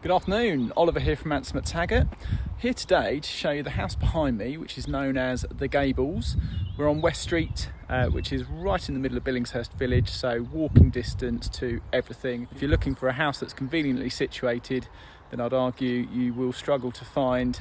Good afternoon, Oliver here from Mansell McTaggart. Here today to show you the house behind me, which is known as the Gables. We're on West Street, which is right in the middle of Billingshurst village, so walking distance to everything. If you're looking for a house that's conveniently situated, then I'd argue you will struggle to find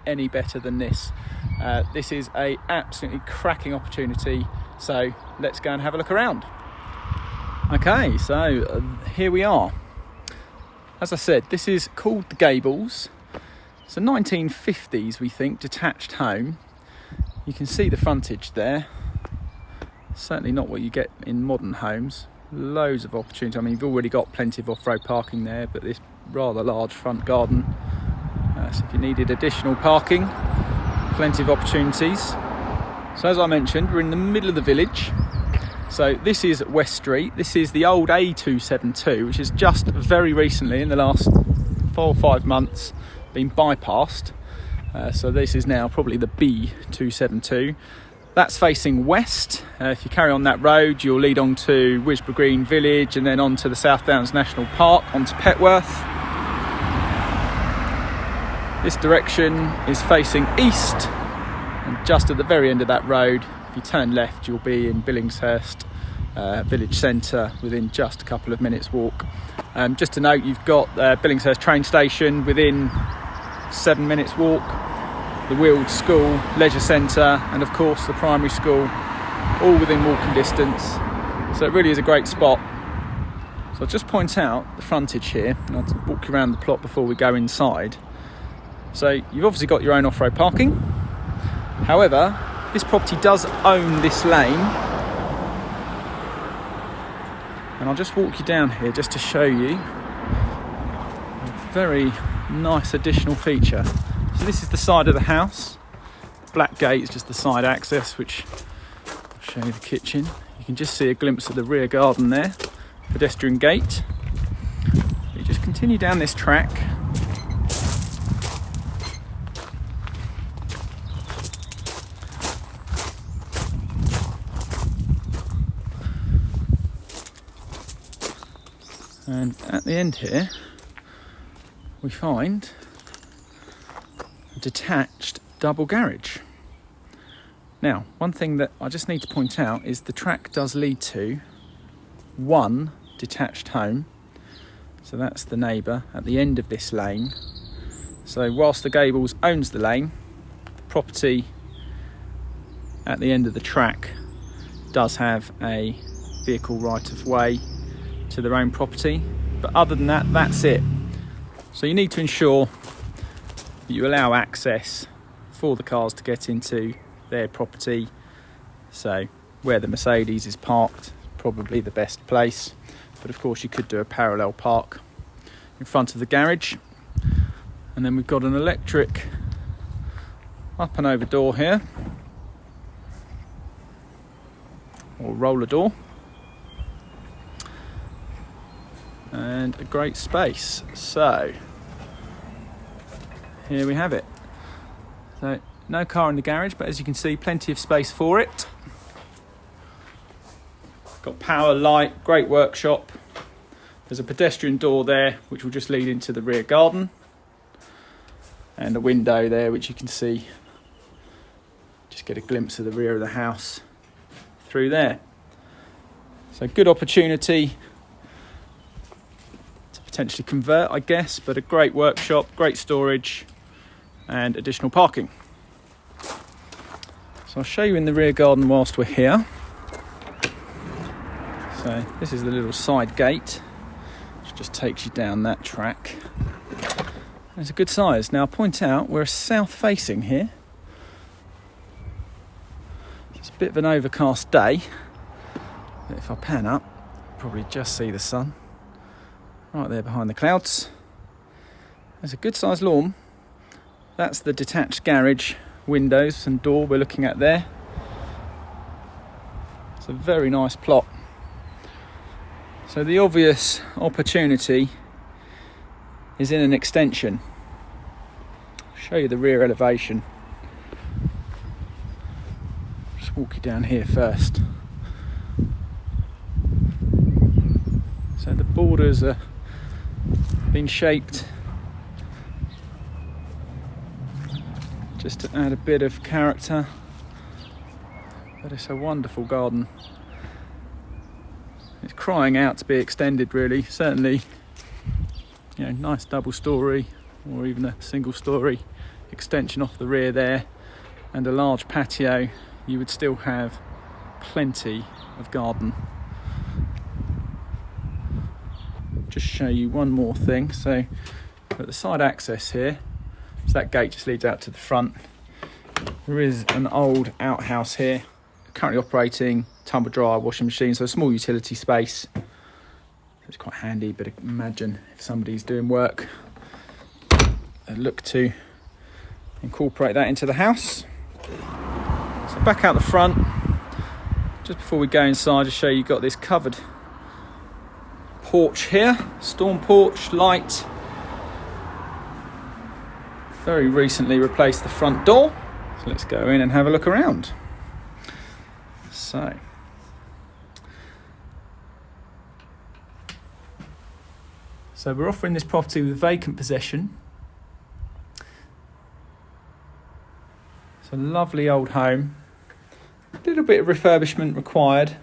any better than this. This is an absolutely cracking opportunity, so let's go and have a look around. Okay, so here we are. As I said, this is called the Gables. It's a 1950s, we think, detached home. You can see the frontage there. Certainly not what you get in modern homes. Loads of opportunity. I mean, you've already got plenty of off-road parking there, but this rather large front garden. So if you needed additional parking, plenty of opportunities. So as I mentioned, we're in the middle of the village. So this is West Street. This is the old A272, which is just very recently, in the last 4 or 5 months, been bypassed. So this is now probably the B272. That's facing west. If you carry on that road, you'll lead on to Wisborough Green Village and then on to the South Downs National Park, onto Petworth. This direction is facing east, and just at the very end of that road, if you turn left, you'll be in Billingshurst village centre within just a couple of minutes walk. Just to note, you've got Billingshurst train station within 7 minutes walk, the Weald School, leisure centre, and of course the primary school, all within walking distance. So it really is a great spot. So I'll just point out the frontage here, and I'll walk you around the plot before we go inside. So you've obviously got your own off-road parking. However, this property does own this lane, and I'll just walk you down here just to show you a very nice additional feature. So this is the side of the house. Black gate is just the side access, which I'll show you the kitchen. You can just see a glimpse of the rear garden there, pedestrian gate. You just continue down this track. And at the end here, we find a detached double garage. Now, one thing that I just need to point out is the track does lead to one detached home. So that's the neighbour at the end of this lane. So whilst the Gables owns the lane, the property at the end of the track does have a vehicle right of way to their own property, but other than that, that's it. So you need to ensure that you allow access for the cars to get into their property. So where the Mercedes is parked, probably the best place, but of course you could do a parallel park in front of the garage. And then we've got an electric up and over door here, or roller door, and a great space. So here we have it. So no car in the garage, but as you can see, plenty of space for it. Got power, light, great workshop. There's a pedestrian door there which will just lead into the rear garden, and a window there which you can see, just get a glimpse of the rear of the house through there. So good opportunity potentially convert, I guess, but a great workshop, great storage, and additional parking. So I'll show you in the rear garden whilst we're here. So this is the little side gate, which just takes you down that track. It's a good size. Now I'll point out, we're south facing here. It's a bit of an overcast day, but if I pan up, you'll probably just see the sun right there behind the clouds. There's a good sized lawn. That's the detached garage windows and door we're looking at there. It's a very nice plot. So the obvious opportunity is in an extension. I'll show you the rear elevation. Just walk you down here first. So the borders are been shaped just to add a bit of character. But it's a wonderful garden. It's crying out to be extended, really. Certainly, you know, nice double story or even a single story extension off the rear there, and a large patio. You would still have plenty of garden. Just show you one more thing. So at the side access here, so that gate just leads out to the front. There is an old outhouse here, currently operating tumble dryer, washing machine, so a small utility space. It's quite handy, but imagine if somebody's doing work, they look to incorporate that into the house. So back out the front, just before we go inside, to show you got this covered porch here, storm porch, light. Very recently replaced the front door, so let's go in and have a look around. So we're offering this property with vacant possession. It's a lovely old home, a little bit of refurbishment required.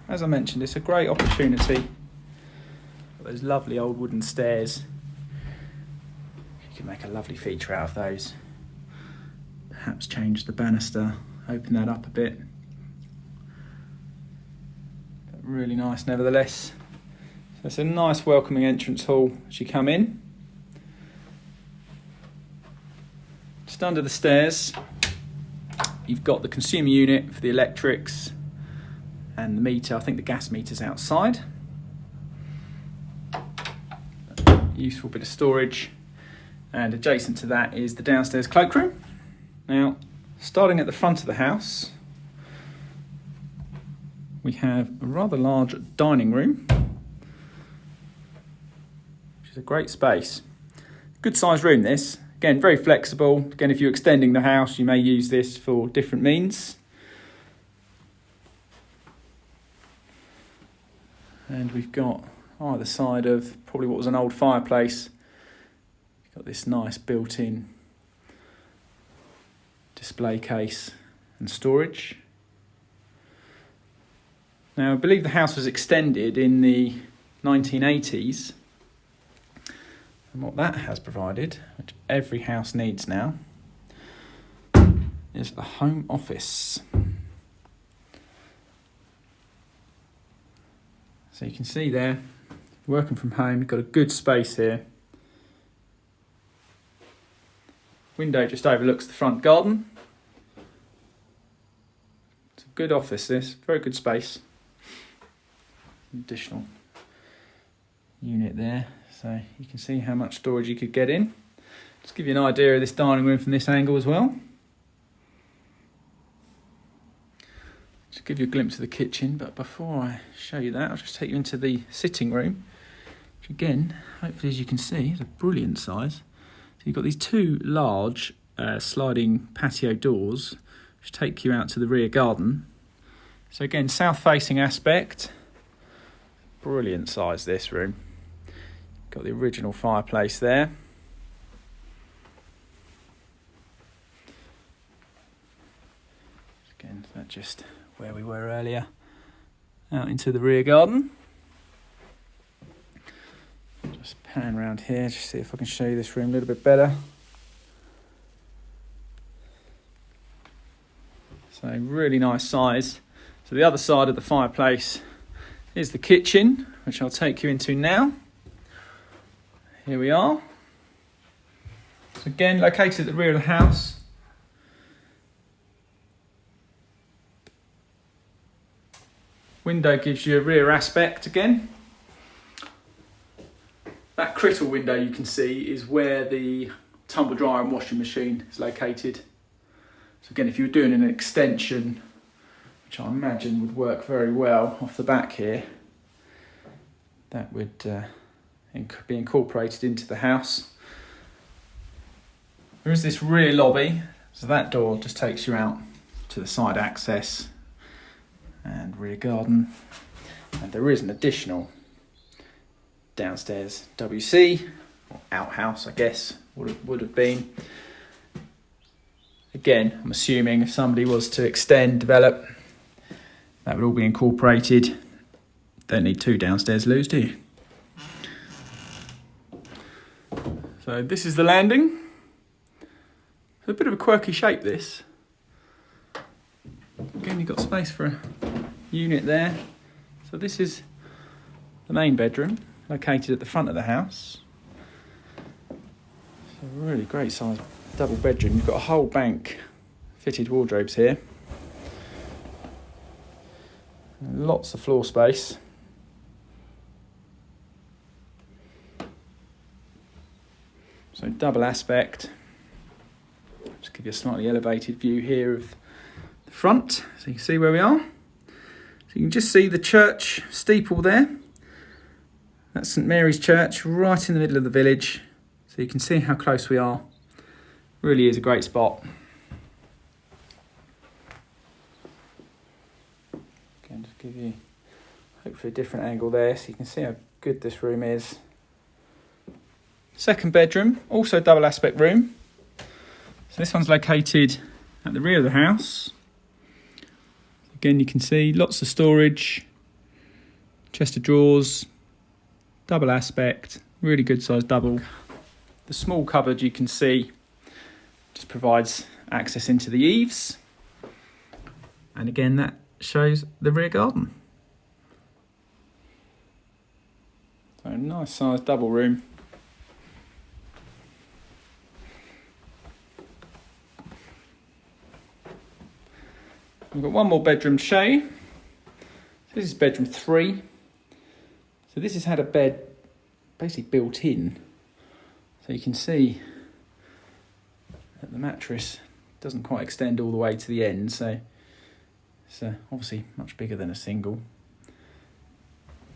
As I mentioned, it's a great opportunity. Those lovely old wooden stairs, you can make a lovely feature out of those. Perhaps change the banister, open that up a bit. But really nice nevertheless. So it's a nice welcoming entrance hall as you come in. Just under the stairs, you've got the consumer unit for the electrics and the meter. I think the gas meter's outside. Useful bit of storage. And adjacent to that is the downstairs cloakroom. Now, starting at the front of the house, we have a rather large dining room, which is a great space. Good sized room this. Again, very flexible. Again, if you're extending the house, you may use this for different means. And we've got either side of probably what was an old fireplace, you've got this nice built-in display case and storage. Now, I believe the house was extended in the 1980s, and what that has provided, which every house needs now, is a home office. So you can see there, working from home, you've got a good space here. Window just overlooks the front garden. It's a good office this, very good space. Additional unit there, so you can see how much storage you could get in. Just give you an idea of this dining room from this angle as well. Just give you a glimpse of the kitchen, but before I show you that, I'll just take you into the sitting room, which again, hopefully as you can see, is a brilliant size. So you've got these two large sliding patio doors, which take you out to the rear garden. So again, south-facing aspect, brilliant size this room. Got the original fireplace there. Again, that's just where we were earlier, out into the rear garden. Just pan around here, just see if I can show you this room a little bit better. So really nice size. So the other side of the fireplace is the kitchen, which I'll take you into now. Here we are. So again, located at the rear of the house. Window gives you a rear aspect again. That crystal window you can see is where the tumble dryer and washing machine is located. So again, if you were doing an extension, which I imagine would work very well off the back here, that would be incorporated into the house. There is this rear lobby, so that door just takes you out to the side access and rear garden, and there is an additional downstairs WC, or outhouse I guess would have been. Again, I'm assuming if somebody was to extend, develop, that would all be incorporated. Don't need 2 downstairs loos, do you? So this is the landing. It's a bit of a quirky shape, this. Again, you've got space for a unit there. So this is the main bedroom, located at the front of the house. So a really great size double bedroom. You've got a whole bank fitted wardrobes here. And lots of floor space. So double aspect. Just give you a slightly elevated view here of the front, so you can see where we are. So you can just see the church steeple there. That's St Mary's Church, right in the middle of the village. So you can see how close we are. Really is a great spot. Again, just give you hopefully a different angle there so you can see how good this room is. Second bedroom, also double aspect room. So this one's located at the rear of the house. Again, you can see lots of storage, chest of drawers, double aspect, really good size double. The small cupboard you can see just provides access into the eaves. And again, that shows the rear garden. So nice size double room. We've got one more bedroom to show you. This is bedroom 3. So this has had a bed basically built in. So you can see that the mattress doesn't quite extend all the way to the end. So it's obviously much bigger than a single.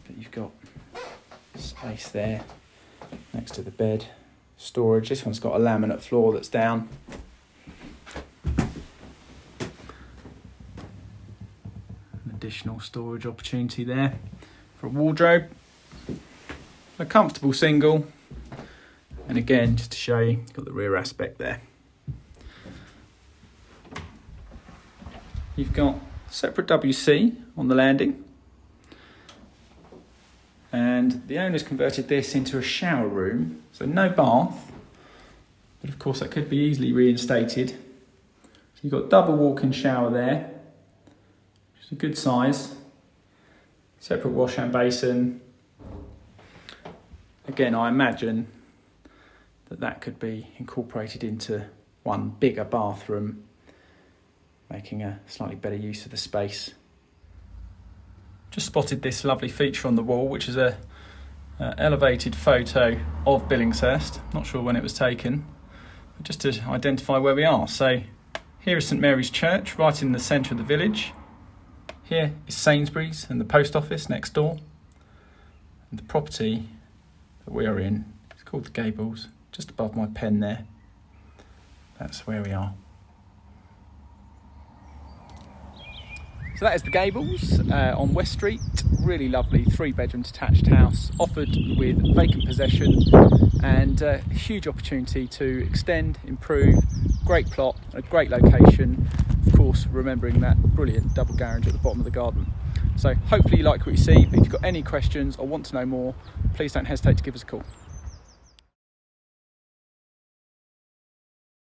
But you've got space there next to the bed. Storage. This one's got a laminate floor that's down. Additional storage opportunity there for a wardrobe. A comfortable single, and again, just to show you, you've got the rear aspect there. You've got separate WC on the landing, and the owner's converted this into a shower room, so no bath, but of course that could be easily reinstated. So you've got double walk-in shower there. A good size, separate wash and basin. Again, I imagine that could be incorporated into one bigger bathroom, making a slightly better use of the space. Just spotted this lovely feature on the wall, which is a elevated photo of Billingshurst. Not sure when it was taken, but just to identify where we are. So here is St Mary's Church, right in the centre of the village. Here is Sainsbury's and the post office next door. And the property that we are in is called the Gables, just above my pen there. That's where we are. So that is the Gables on West Street. Really lovely 3-bedroom detached house, offered with vacant possession, and a huge opportunity to extend, improve. Great plot, a great location. Of course, remembering that brilliant double garage at the bottom of the garden. So hopefully you like what you see, but if you've got any questions or want to know more, please don't hesitate to give us a call.